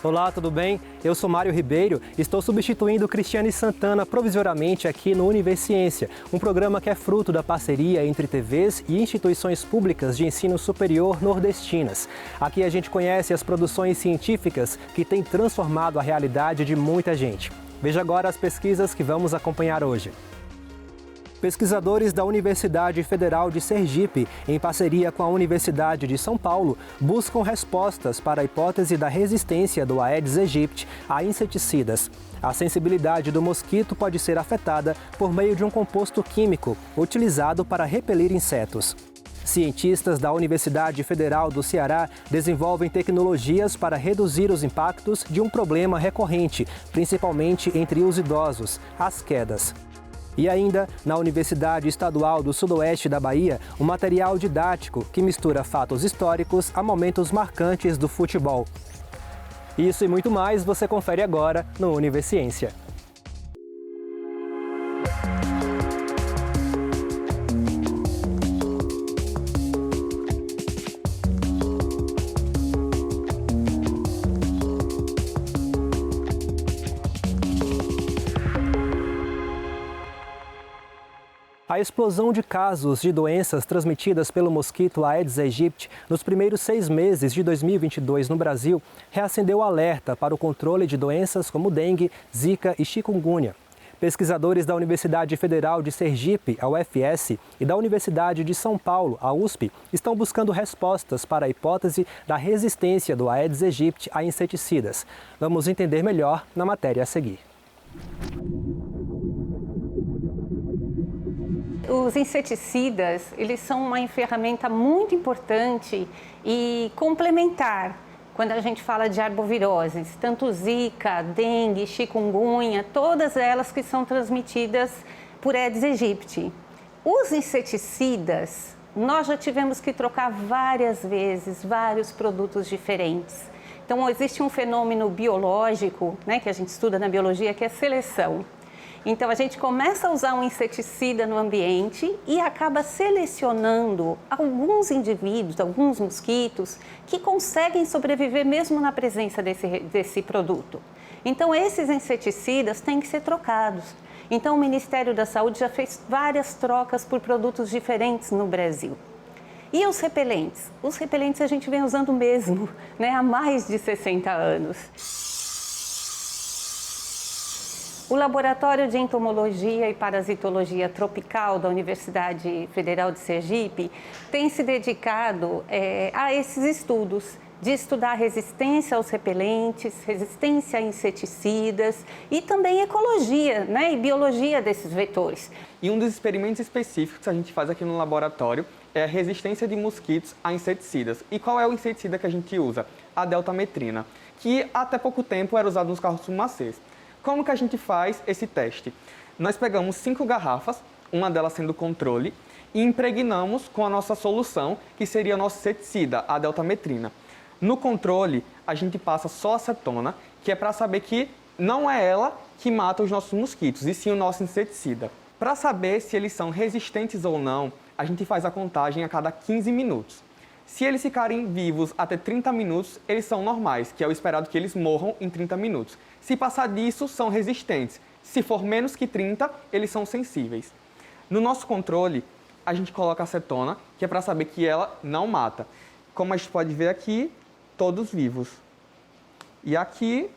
Olá, tudo bem? Eu sou Mário Ribeiro, estou substituindo Cristiane Santana provisoriamente aqui no Universiência, um programa que é fruto da parceria entre TVs e instituições públicas de ensino superior nordestinas. Aqui a gente conhece as produções científicas que têm transformado a realidade de muita gente. Veja agora as pesquisas que vamos acompanhar hoje. Pesquisadores da Universidade Federal de Sergipe, em parceria com a Universidade de São Paulo, buscam respostas para a hipótese da resistência do Aedes aegypti a inseticidas. A sensibilidade do mosquito pode ser afetada por meio de um composto químico utilizado para repelir insetos. Cientistas da Universidade Federal do Ceará desenvolvem tecnologias para reduzir os impactos de um problema recorrente, principalmente entre os idosos, as quedas. E ainda, na Universidade Estadual do Sudoeste da Bahia, um material didático que mistura fatos históricos a momentos marcantes do futebol. Isso e muito mais você confere agora no Universiência. A explosão de casos de doenças transmitidas pelo mosquito Aedes aegypti nos primeiros 6 meses de 2022 no Brasil reacendeu o alerta para o controle de doenças como dengue, zika e chikungunya. Pesquisadores da Universidade Federal de Sergipe, a UFS, e da Universidade de São Paulo, a USP, estão buscando respostas para a hipótese da resistência do Aedes aegypti a inseticidas. Vamos entender melhor na matéria a seguir. Os inseticidas, eles são uma ferramenta muito importante e complementar quando a gente fala de arboviroses, tanto zika, dengue, chikungunya, todas elas que são transmitidas por Aedes aegypti. Os inseticidas, nós já tivemos que trocar várias vezes, vários produtos diferentes. Então, existe um fenômeno biológico, né, que a gente estuda na biologia, que é a seleção. Então, a gente começa a usar um inseticida no ambiente e acaba selecionando alguns indivíduos, alguns mosquitos, que conseguem sobreviver mesmo na presença desse produto. Então, esses inseticidas têm que ser trocados. Então, o Ministério da Saúde já fez várias trocas por produtos diferentes no Brasil. E os repelentes? Os repelentes a gente vem usando mesmo, né, há mais de 60 anos. O Laboratório de Entomologia e Parasitologia Tropical da Universidade Federal de Sergipe tem se dedicado a esses estudos, de estudar resistência aos repelentes, resistência a inseticidas e também ecologia, né, e biologia desses vetores. E um dos experimentos específicos que a gente faz aqui no laboratório é a resistência de mosquitos a inseticidas. E qual é o inseticida que a gente usa? A deltametrina, que até pouco tempo era usado nos carros fumacês. Como que a gente faz esse teste? Nós pegamos 5 garrafas, uma delas sendo controle, e impregnamos com a nossa solução, que seria o nosso inseticida, a deltametrina. No controle, a gente passa só acetona, que é para saber que não é ela que mata os nossos mosquitos, e sim o nosso inseticida. Para saber se eles são resistentes ou não, a gente faz a contagem a cada 15 minutos. Se eles ficarem vivos até 30 minutos, eles são normais, que é o esperado que eles morram em 30 minutos. Se passar disso, são resistentes. Se for menos que 30, eles são sensíveis. No nosso controle, a gente coloca acetona, que é para saber que ela não mata. Como a gente pode ver aqui, todos vivos. E aqui,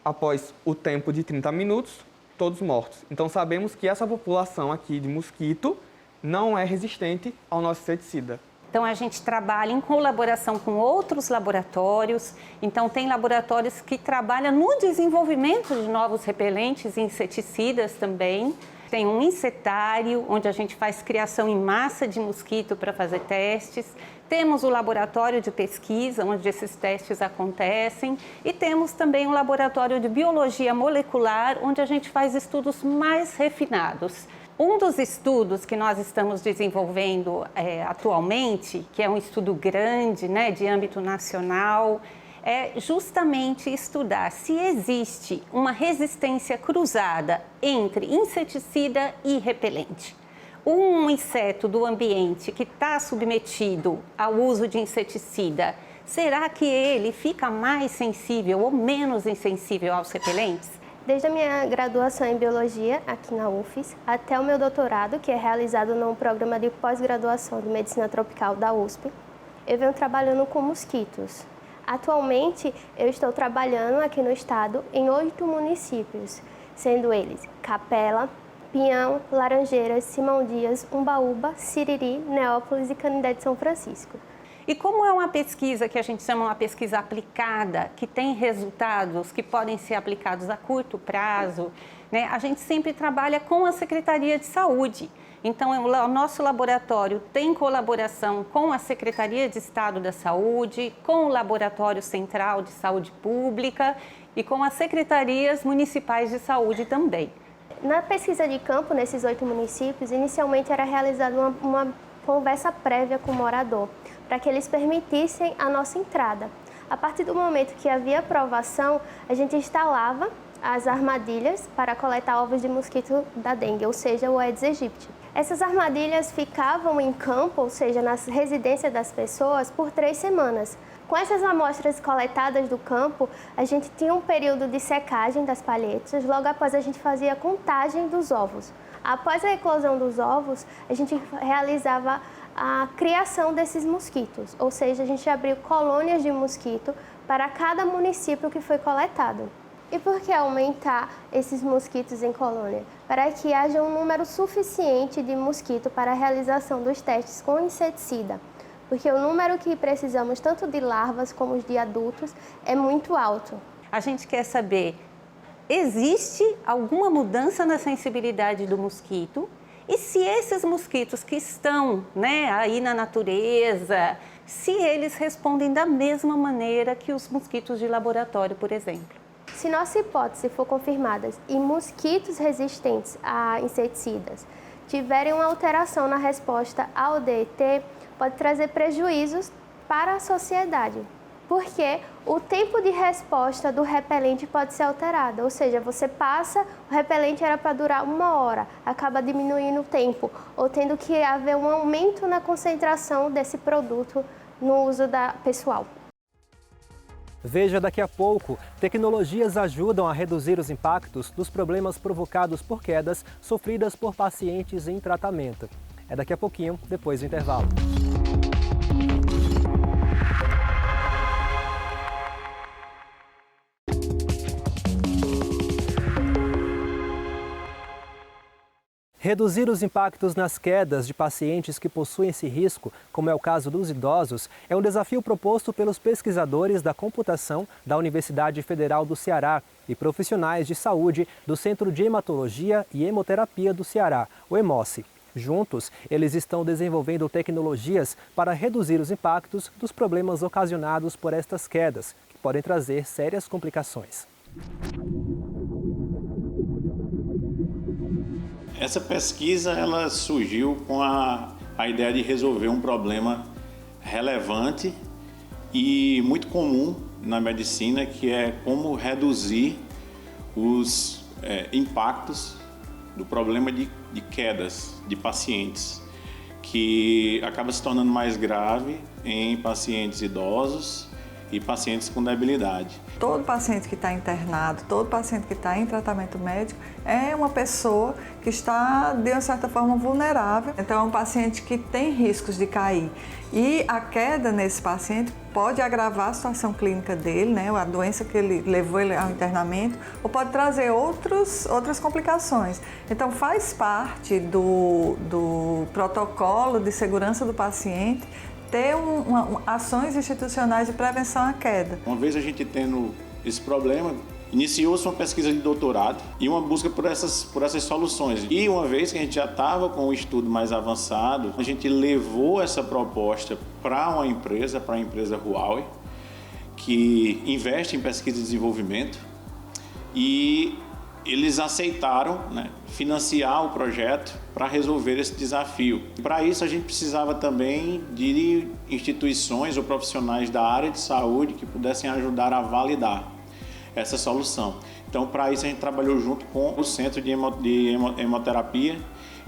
após o tempo de 30 minutos, todos mortos. Então sabemos que essa população aqui de mosquito não é resistente ao nosso inseticida. Então, a gente trabalha em colaboração com outros laboratórios. Então, tem laboratórios que trabalham no desenvolvimento de novos repelentes e inseticidas também. Tem um insetário, onde a gente faz criação em massa de mosquito para fazer testes. Temos o laboratório de pesquisa, onde esses testes acontecem. E temos também um laboratório de biologia molecular, onde a gente faz estudos mais refinados. Um dos estudos que nós estamos desenvolvendo atualmente, que é um estudo grande, né, de âmbito nacional, é justamente estudar se existe uma resistência cruzada entre inseticida e repelente. Um inseto do ambiente que está submetido ao uso de inseticida será que ele fica mais sensível ou menos insensível aos repelentes? Desde a minha graduação em Biologia, aqui na UFES, até o meu doutorado, que é realizado no programa de pós-graduação de Medicina Tropical da USP, eu venho trabalhando com mosquitos. Atualmente, eu estou trabalhando aqui no estado em 8 municípios, sendo eles Capela, Pinhão, Laranjeiras, Simão Dias, Umbaúba, Siriri, Neópolis e Canindé de São Francisco. E como é uma pesquisa que a gente chama uma pesquisa aplicada, que tem resultados que podem ser aplicados a curto prazo, né, a gente sempre trabalha com a Secretaria de Saúde. Então, o nosso laboratório tem colaboração com a Secretaria de Estado da Saúde, com o Laboratório Central de Saúde Pública e com as secretarias municipais de saúde também. Na pesquisa de campo, nesses 8 municípios, inicialmente era realizada uma conversa prévia com o morador, para que eles permitissem a nossa entrada. A partir do momento que havia aprovação, a gente instalava as armadilhas para coletar ovos de mosquito da dengue, ou seja, o Aedes aegypti. Essas armadilhas ficavam em campo, ou seja, nas residências das pessoas, por 3 semanas. Com essas amostras coletadas do campo, a gente tinha um período de secagem das palhetas, logo após a gente fazia a contagem dos ovos. Após a eclosão dos ovos, a gente realizava a criação desses mosquitos, ou seja, a gente abriu colônias de mosquito para cada município que foi coletado. E por que aumentar esses mosquitos em colônia? Para que haja um número suficiente de mosquito para a realização dos testes com inseticida. Porque o número que precisamos, tanto de larvas como de adultos, é muito alto. A gente quer saber, existe alguma mudança na sensibilidade do mosquito? E se esses mosquitos que estão, né, aí na natureza, se eles respondem da mesma maneira que os mosquitos de laboratório, por exemplo? Se nossa hipótese for confirmada e mosquitos resistentes a inseticidas tiverem uma alteração na resposta ao DET, pode trazer prejuízos para a sociedade, porque o tempo de resposta do repelente pode ser alterado, ou seja, você passa, o repelente era para durar 1 hora, acaba diminuindo o tempo, ou tendo que haver um aumento na concentração desse produto no uso pessoal. Veja daqui a pouco, tecnologias ajudam a reduzir os impactos dos problemas provocados por quedas sofridas por pacientes em tratamento. É daqui a pouquinho, depois do intervalo. Reduzir os impactos nas quedas de pacientes que possuem esse risco, como é o caso dos idosos, é um desafio proposto pelos pesquisadores da computação da Universidade Federal do Ceará e profissionais de saúde do Centro de Hematologia e Hemoterapia do Ceará, o EMOCE. Juntos, eles estão desenvolvendo tecnologias para reduzir os impactos dos problemas ocasionados por estas quedas, que podem trazer sérias complicações. Essa pesquisa ela surgiu com a ideia de resolver um problema relevante e muito comum na medicina, que é como reduzir os impactos do problema de quedas de pacientes, que acaba se tornando mais grave em pacientes idosos e pacientes com debilidade. Todo paciente que está internado, todo paciente que está em tratamento médico é uma pessoa que está, de uma certa forma, vulnerável. Então, é um paciente que tem riscos de cair. E a queda nesse paciente pode agravar a situação clínica dele, né, a doença que ele levou ele ao internamento, ou pode trazer outras complicações. Então, faz parte do protocolo de segurança do paciente ter ações institucionais de prevenção à queda. Uma vez a gente tendo esse problema, iniciou-se uma pesquisa de doutorado e uma busca por essas soluções. E uma vez que a gente já estava com o estudo mais avançado, a gente levou essa proposta para a empresa Huawei, que investe em pesquisa e desenvolvimento, e eles aceitaram, né, financiar o projeto para resolver esse desafio. Para isso, a gente precisava também de instituições ou profissionais da área de saúde que pudessem ajudar a validar essa solução. Então, para isso, a gente trabalhou junto com o Centro de Hemoterapia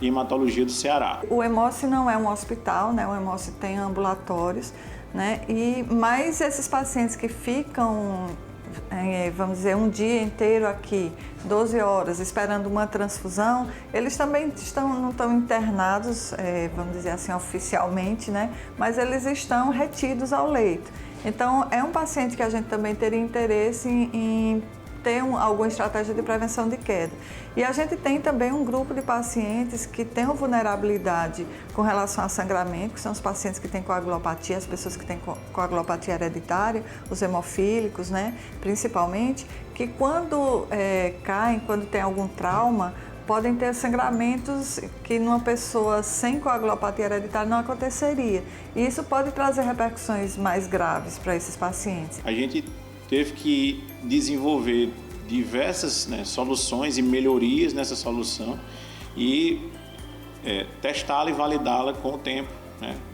e Hematologia do Ceará. O EMOCE não é um hospital, né? O EMOCE tem ambulatórios, né? Mas esses pacientes que ficam, vamos dizer, um dia inteiro aqui, 12 horas, esperando uma transfusão, eles também não estão internados, vamos dizer assim, oficialmente, né? Mas eles estão retidos ao leito. Então, é um paciente que a gente também teria interesse em ter alguma estratégia de prevenção de queda. E a gente tem também um grupo de pacientes que têm vulnerabilidade com relação a sangramento, que são os pacientes que têm coagulopatia, as pessoas que têm coagulopatia hereditária, os hemofílicos, né, principalmente, que quando caem, quando tem algum trauma, podem ter sangramentos que numa pessoa sem coagulopatia hereditária não aconteceria. E isso pode trazer repercussões mais graves para esses pacientes. A gente teve que desenvolver diversas soluções e melhorias nessa solução e testá-la e validá-la com o tempo,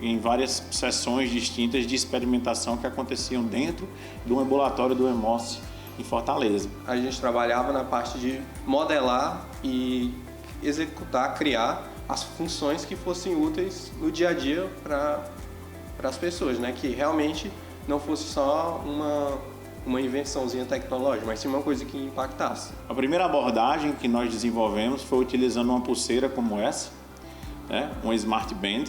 em várias sessões distintas de experimentação que aconteciam dentro do ambulatório do Hemossi em Fortaleza. A gente trabalhava na parte de modelar e executar, criar as funções que fossem úteis no dia a dia para as pessoas, que realmente não fosse só uma invençãozinha tecnológica, mas sim uma coisa que impactasse. A primeira abordagem que nós desenvolvemos foi utilizando uma pulseira como essa, um Smart Band,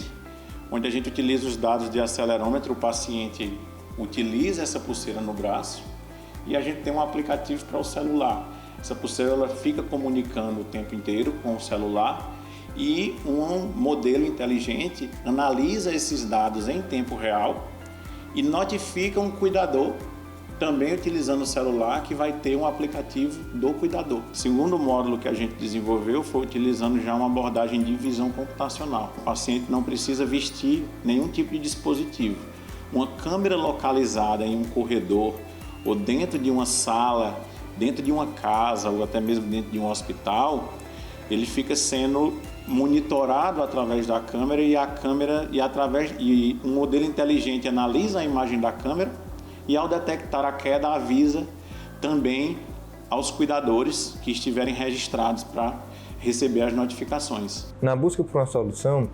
onde a gente utiliza os dados de acelerômetro, o paciente utiliza essa pulseira no braço e a gente tem um aplicativo para o celular. Essa pulseira ela fica comunicando o tempo inteiro com o celular e um modelo inteligente analisa esses dados em tempo real e notifica um cuidador, também utilizando o celular, que vai ter um aplicativo do cuidador. O segundo módulo que a gente desenvolveu foi utilizando já uma abordagem de visão computacional. O paciente não precisa vestir nenhum tipo de dispositivo. Uma câmera localizada em um corredor ou dentro de uma sala, dentro de uma casa ou até mesmo dentro de um hospital, ele fica sendo monitorado através da câmera e um modelo inteligente analisa a imagem da câmera e ao detectar a queda avisa também aos cuidadores que estiverem registrados para receber as notificações. Na busca por uma solução,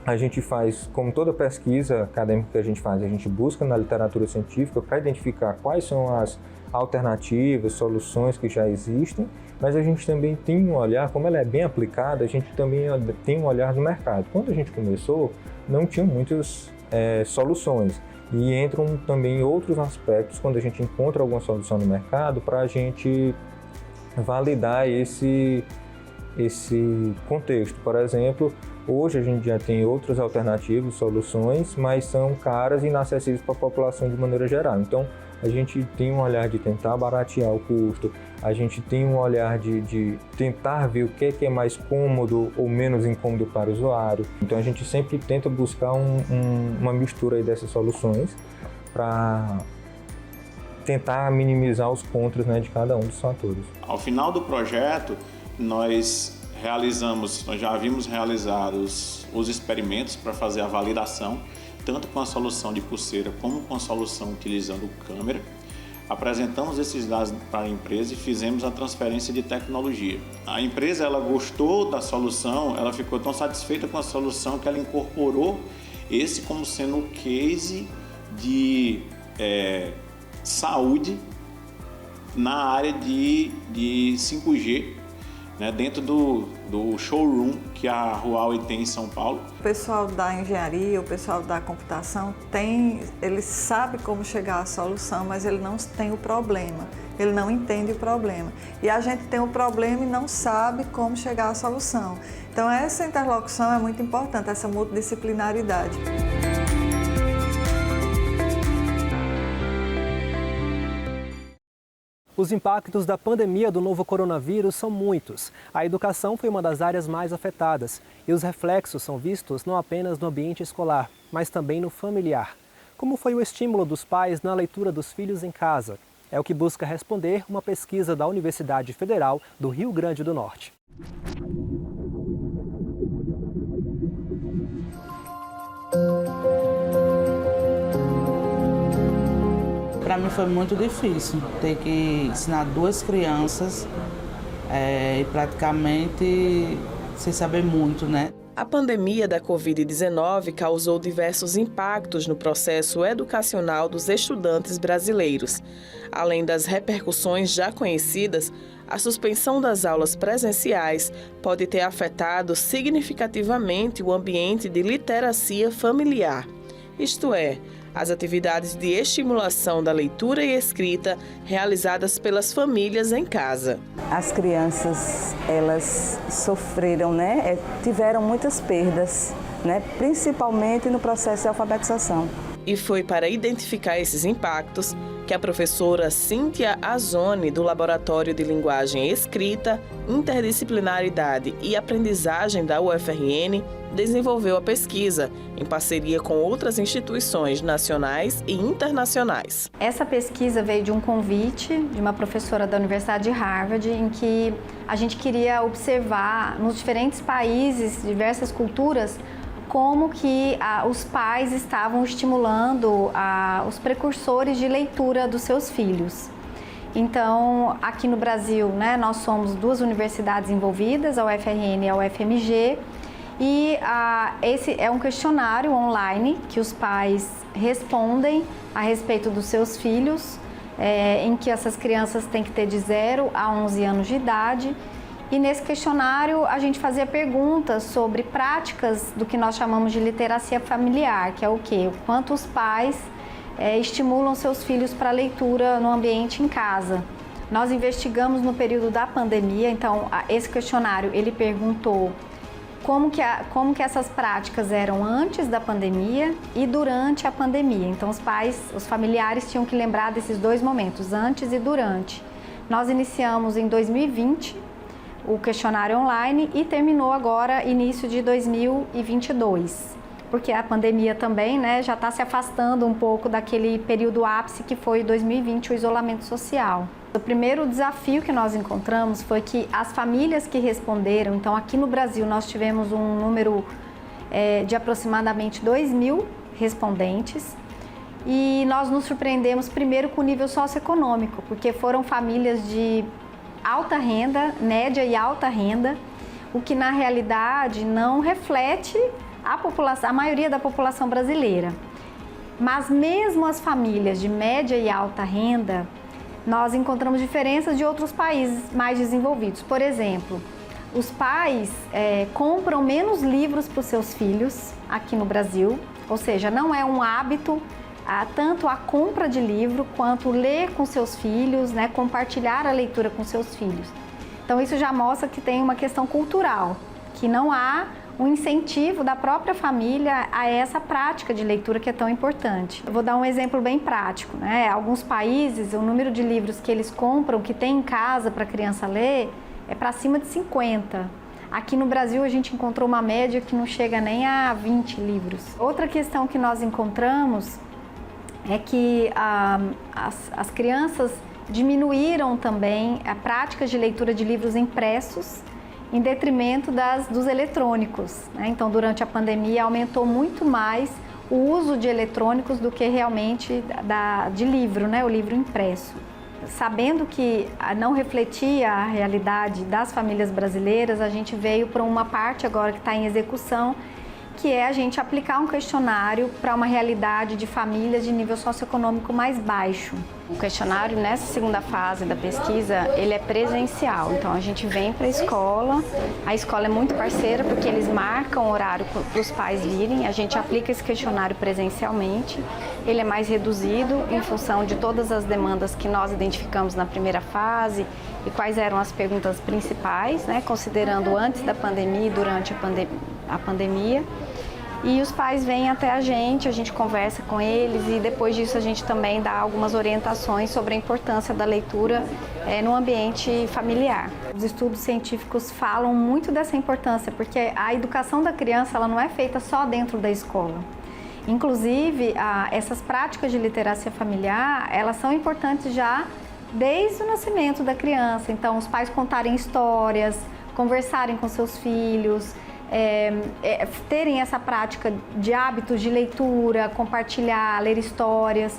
a gente faz, como toda pesquisa acadêmica que a gente faz, a gente busca na literatura científica para identificar quais são as alternativas, soluções que já existem, mas a gente também tem um olhar, como ela é bem aplicada, a gente também tem um olhar do mercado. Quando a gente começou, não tinha muitas soluções e entram também outros aspectos quando a gente encontra alguma solução no mercado para a gente validar esse contexto. Por exemplo, hoje a gente já tem outras alternativas, soluções, mas são caras e inacessíveis para a população de maneira geral. Então, a gente tem um olhar de tentar baratear o custo, a gente tem um olhar de tentar ver o que é mais cômodo ou menos incômodo para o usuário. Então, a gente sempre tenta buscar uma mistura aí dessas soluções para tentar minimizar os contras, de cada um dos fatores. Ao final do projeto, nós já havíamos realizado os experimentos para fazer a validação, tanto com a solução de pulseira como com a solução utilizando câmera. Apresentamos esses dados para a empresa e fizemos a transferência de tecnologia. A empresa ela gostou da solução, ela ficou tão satisfeita com a solução que ela incorporou esse como sendo o case de saúde na área de 5G, dentro do showroom que a Huawei tem em São Paulo. O pessoal da engenharia, o pessoal da computação ele sabe como chegar à solução, mas ele não tem o problema, ele não entende o problema. E a gente tem o problema e não sabe como chegar à solução. Então essa interlocução é muito importante, essa multidisciplinaridade. Os impactos da pandemia do novo coronavírus são muitos. A educação foi uma das áreas mais afetadas e os reflexos são vistos não apenas no ambiente escolar, mas também no familiar. Como foi o estímulo dos pais na leitura dos filhos em casa? É o que busca responder uma pesquisa da Universidade Federal do Rio Grande do Norte. Para mim foi muito difícil ter que ensinar duas crianças e praticamente sem saber muito, A pandemia da Covid-19 causou diversos impactos no processo educacional dos estudantes brasileiros. Além das repercussões já conhecidas, a suspensão das aulas presenciais pode ter afetado significativamente o ambiente de literacia familiar, isto é, as atividades de estimulação da leitura e escrita realizadas pelas famílias em casa. As crianças, elas sofreram, tiveram muitas perdas, principalmente no processo de alfabetização. E foi para identificar esses impactos que a professora Cíntia Azoni, do Laboratório de Linguagem Escrita, Interdisciplinaridade e Aprendizagem da UFRN, desenvolveu a pesquisa, em parceria com outras instituições nacionais e internacionais. Essa pesquisa veio de um convite de uma professora da Universidade de Harvard, em que a gente queria observar nos diferentes países, diversas culturas, como que os pais estavam estimulando os precursores de leitura dos seus filhos. Então, aqui no Brasil, nós somos 2 universidades envolvidas, a UFRN e a UFMG, e esse é um questionário online que os pais respondem a respeito dos seus filhos, em que essas crianças têm que ter de 0 a 11 anos de idade. E nesse questionário a gente fazia perguntas sobre práticas do que nós chamamos de literacia familiar, que é o quê? O quanto os pais estimulam seus filhos para a leitura no ambiente em casa. Nós investigamos no período da pandemia, então esse questionário ele perguntou como que essas práticas eram antes da pandemia e durante a pandemia. Então os familiares tinham que lembrar desses 2 momentos, antes e durante. Nós iniciamos em 2020 o questionário online e terminou agora início de 2022, porque a pandemia também já está se afastando um pouco daquele período ápice que foi 2020, o isolamento social. O primeiro desafio que nós encontramos foi que as famílias que responderam, então aqui no Brasil nós tivemos um número de aproximadamente 2.000 respondentes, e nós nos surpreendemos primeiro com o nível socioeconômico, porque foram famílias de alta renda, média e alta renda, o que na realidade não reflete a maioria da população brasileira. Mas mesmo as famílias de média e alta renda, nós encontramos diferenças de outros países mais desenvolvidos. Por exemplo, os pais compram menos livros para os seus filhos aqui no Brasil, ou seja, não é um hábito tanto a compra de livro quanto ler com seus filhos, compartilhar a leitura com seus filhos. Então isso já mostra que tem uma questão cultural, que não há um incentivo da própria família a essa prática de leitura que é tão importante. Eu vou dar um exemplo bem prático, Alguns países, o número de livros que eles compram, que tem em casa para a criança ler, é para cima de 50. Aqui no Brasil a gente encontrou uma média que não chega nem a 20 livros. Outra questão que nós encontramos é que as crianças diminuíram também a prática de leitura de livros impressos em detrimento dos eletrônicos. Então, durante a pandemia, aumentou muito mais o uso de eletrônicos do que realmente de livro, o livro impresso. Sabendo que não refletia a realidade das famílias brasileiras, a gente veio para uma parte agora que está em execução, que é a gente aplicar um questionário para uma realidade de famílias de nível socioeconômico mais baixo. O questionário, nessa segunda fase da pesquisa, ele é presencial. Então, a gente vem para a escola é muito parceira porque eles marcam o horário para os pais virem, a gente aplica esse questionário presencialmente. Ele é mais reduzido em função de todas as demandas que nós identificamos na primeira fase e quais eram as perguntas principais, considerando antes da pandemia e durante a pandemia. E os pais vêm até a gente conversa com eles e depois disso a gente também dá algumas orientações sobre a importância da leitura no ambiente familiar. Os estudos científicos falam muito dessa importância, porque a educação da criança ela não é feita só dentro da escola. Inclusive, essas práticas de literacia familiar, elas são importantes já desde o nascimento da criança. Então, os pais contarem histórias, conversarem com seus filhos, terem essa prática de hábitos de leitura, compartilhar, ler histórias.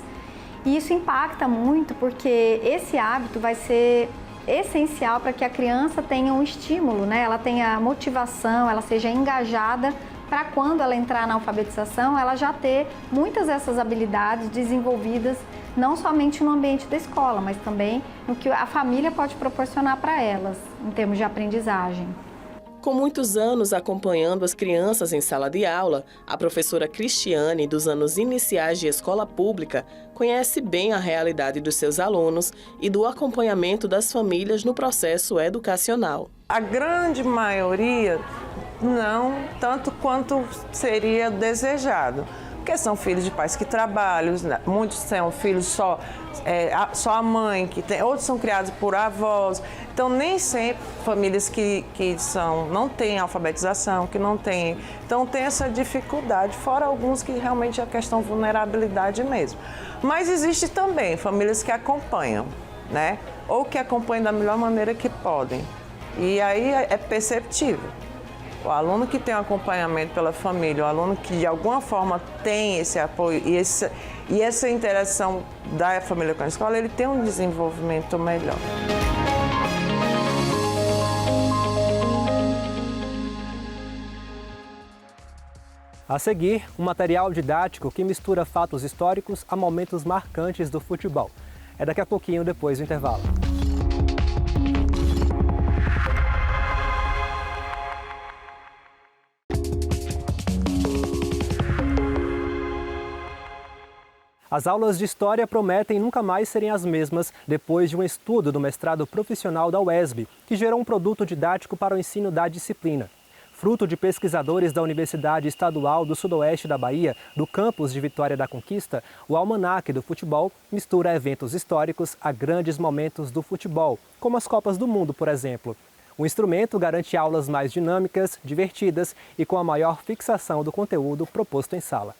E isso impacta muito porque esse hábito vai ser essencial para que a criança tenha um estímulo, né? Ela tenha motivação, ela seja engajada para quando ela entrar na alfabetização, ela já ter muitas dessas habilidades desenvolvidas, não somente no ambiente da escola, mas também no que a família pode proporcionar para elas, em termos de aprendizagem. Com muitos anos acompanhando as crianças em sala de aula, a professora Cristiane, dos anos iniciais de escola pública, conhece bem a realidade dos seus alunos e do acompanhamento das famílias no processo educacional. A grande maioria não tanto quanto seria desejado, porque são filhos de pais que trabalham, muitos são filhos só a mãe, que tem, outros são criados por avós. Então, nem sempre famílias que não têm alfabetização, que não têm, então tem essa dificuldade, fora alguns que realmente é a questão de vulnerabilidade mesmo. Mas existe também famílias que acompanham, né? Ou que acompanham da melhor maneira que podem. E aí é perceptível. O aluno que tem um acompanhamento pela família, o aluno que de alguma forma tem esse apoio e essa interação da família com a escola, ele tem um desenvolvimento melhor. A seguir, um material didático que mistura fatos históricos a momentos marcantes do futebol. É daqui a pouquinho, depois do intervalo. As aulas de História prometem nunca mais serem as mesmas depois de um estudo do mestrado profissional da UESB, que gerou um produto didático para o ensino da disciplina. Fruto de pesquisadores da Universidade Estadual do Sudoeste da Bahia, do campus de Vitória da Conquista, o Almanaque do Futebol mistura eventos históricos a grandes momentos do futebol, como as Copas do Mundo, por exemplo. O instrumento garante aulas mais dinâmicas, divertidas e com a maior fixação do conteúdo proposto em sala.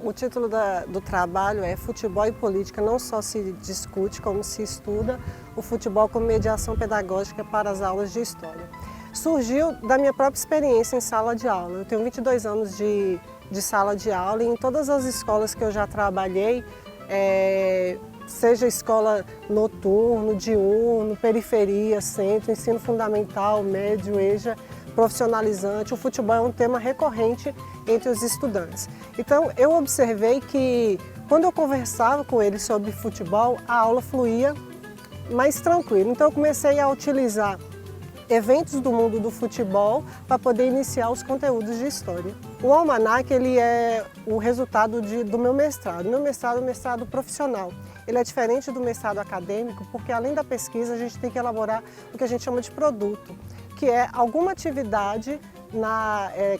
O título do trabalho é Futebol e Política. Não só se discute, como se estuda o futebol como mediação pedagógica para as aulas de História. Surgiu da minha própria experiência em sala de aula. Eu tenho 22 anos de sala de aula e em todas as escolas que eu já trabalhei, seja escola noturno, diurno, periferia, centro, ensino fundamental, médio, EJA, profissionalizante, o futebol é um tema recorrente entre os estudantes. Então, eu observei que quando eu conversava com eles sobre futebol, a aula fluía mais tranquila. Então, eu comecei a utilizar eventos do mundo do futebol para poder iniciar os conteúdos de história. O Almanaque, ele é o resultado do meu mestrado. Meu mestrado é um mestrado profissional. Ele é diferente do mestrado acadêmico, porque além da pesquisa, a gente tem que elaborar o que a gente chama de produto, que é alguma atividade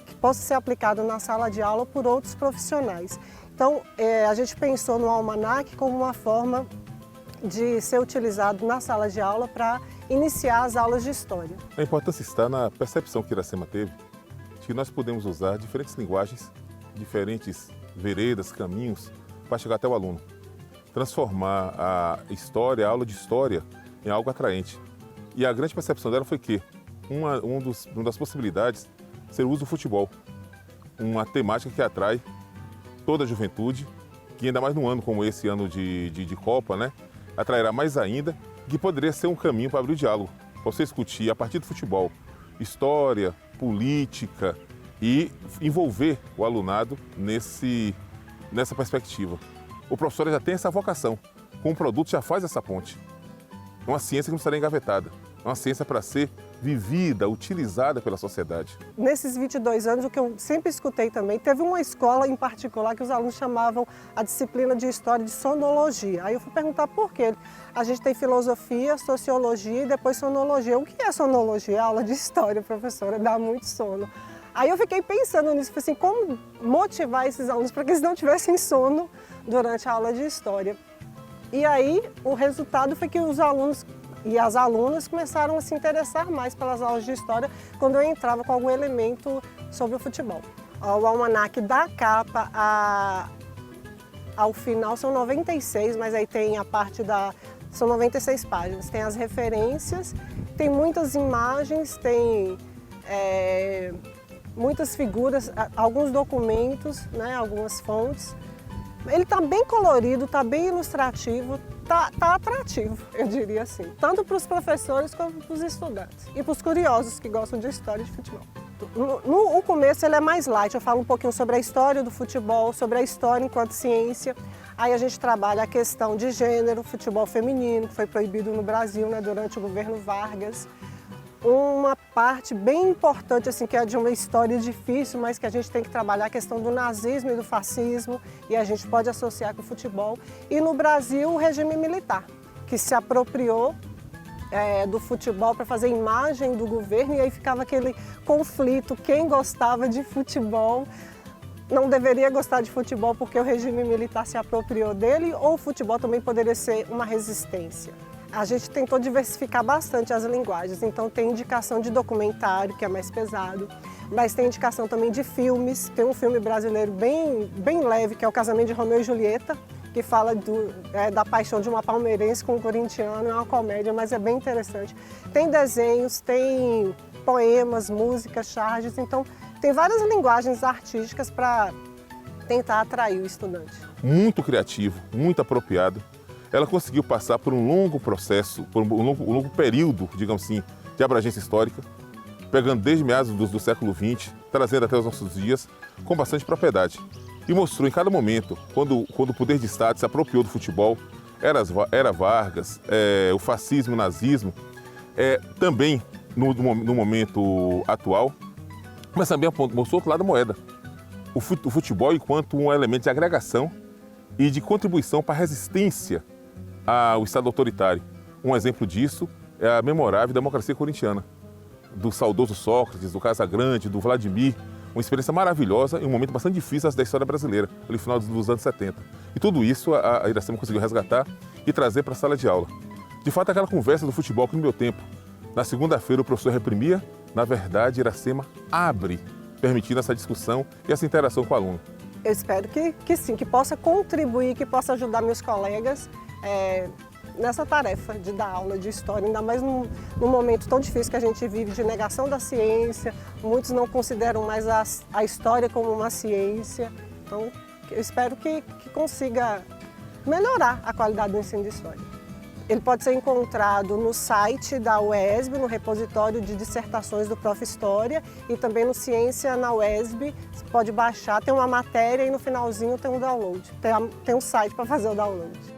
que possa ser aplicada na sala de aula por outros profissionais. Então, a gente pensou no Almanaque como uma forma de ser utilizado na sala de aula para iniciar as aulas de História. A importância está na percepção que Iracema teve de que nós podemos usar diferentes linguagens, diferentes veredas, caminhos, para chegar até o aluno. Transformar a história, a aula de História, em algo atraente. E a grande percepção dela foi que uma das possibilidades ser o uso do futebol, uma temática que atrai toda a juventude, que ainda mais num ano como esse ano de Copa, né, atrairá mais ainda, que poderia ser um caminho para abrir o diálogo, para você discutir a partir do futebol, história, política e envolver o alunado nessa perspectiva. O professor já tem essa vocação, com o produto já faz essa ponte. É uma ciência que não estará engavetada, é uma ciência para ser vivida, utilizada pela sociedade. Nesses 22 anos, o que eu sempre escutei também, teve uma escola em particular que os alunos chamavam a disciplina de História de sonologia. Aí eu fui perguntar por quê. A gente tem filosofia, sociologia e depois sonologia. O que é sonologia? Aula de História, professora, dá muito sono. Aí eu fiquei pensando nisso, assim, como motivar esses alunos para que eles não tivessem sono durante a aula de História. E aí o resultado foi que os alunos e as alunas começaram a se interessar mais pelas aulas de História quando eu entrava com algum elemento sobre o futebol. O almanaque da capa ao final são 96, mas aí tem a parte são 96 páginas. Tem as referências, tem muitas imagens, tem muitas figuras, alguns documentos, né, algumas fontes. Ele está bem colorido, está bem ilustrativo, está atrativo, eu diria assim. Tanto para os professores como para os estudantes. E para os curiosos que gostam de história de futebol. No começo ele é mais light, eu falo um pouquinho sobre a história do futebol, sobre a história enquanto ciência. Aí a gente trabalha a questão de gênero, futebol feminino, que foi proibido no Brasil, né, durante o governo Vargas. Uma parte bem importante, assim, que é de uma história difícil, mas que a gente tem que trabalhar a questão do nazismo e do fascismo, e a gente pode associar com o futebol. E no Brasil, o regime militar, que se apropriou do futebol para fazer imagem do governo, e aí ficava aquele conflito, quem gostava de futebol não deveria gostar de futebol porque o regime militar se apropriou dele, ou o futebol também poderia ser uma resistência. A gente tentou diversificar bastante as linguagens, então tem indicação de documentário, que é mais pesado, mas tem indicação também de filmes. Tem um filme brasileiro bem leve, que é O Casamento de Romeu e Julieta, que fala da paixão de uma palmeirense com um corintiano, é uma comédia, mas é bem interessante. Tem desenhos, tem poemas, músicas, charges, então tem várias linguagens artísticas para tentar atrair o estudante. Muito criativo, muito apropriado. Ela conseguiu passar por um longo processo, por um longo período, digamos assim, de abrangência histórica, pegando desde meados do século XX, trazendo até os nossos dias, com bastante propriedade. E mostrou em cada momento, quando o poder de Estado se apropriou do futebol, era Vargas, o fascismo, o nazismo, também no momento atual, mas também mostrou outro lado da moeda. O futebol enquanto um elemento de agregação e de contribuição para a resistência ao Estado autoritário. Um exemplo disso é a memorável democracia corintiana, do saudoso Sócrates, do Casagrande, do Vladimir, uma experiência maravilhosa e um momento bastante difícil da história brasileira, no final dos anos 70. E tudo isso a Iracema conseguiu resgatar e trazer para a sala de aula. De fato, aquela conversa do futebol que no meu tempo, na segunda-feira o professor reprimia, na verdade, Iracema abre, permitindo essa discussão e essa interação com o aluno. Eu espero que sim, que possa contribuir, que possa ajudar meus colegas nessa tarefa de dar aula de história, ainda mais num momento tão difícil que a gente vive de negação da ciência. Muitos não consideram mais a história como uma ciência. Então, eu espero que consiga melhorar a qualidade do ensino de história. Ele pode ser encontrado no site da UESB, no repositório de dissertações do Prof. História, e também no Ciência na UESB. Você pode baixar, tem uma matéria e no finalzinho tem um download. Tem um site para fazer o download.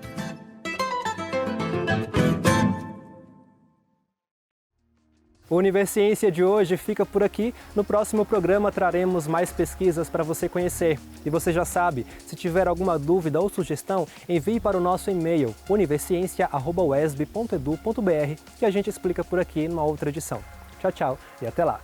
O Universiência de hoje fica por aqui. No próximo programa traremos mais pesquisas para você conhecer. E você já sabe, se tiver alguma dúvida ou sugestão, envie para o nosso e-mail universiencia@uesb.edu.br que a gente explica por aqui numa outra edição. Tchau, tchau e até lá!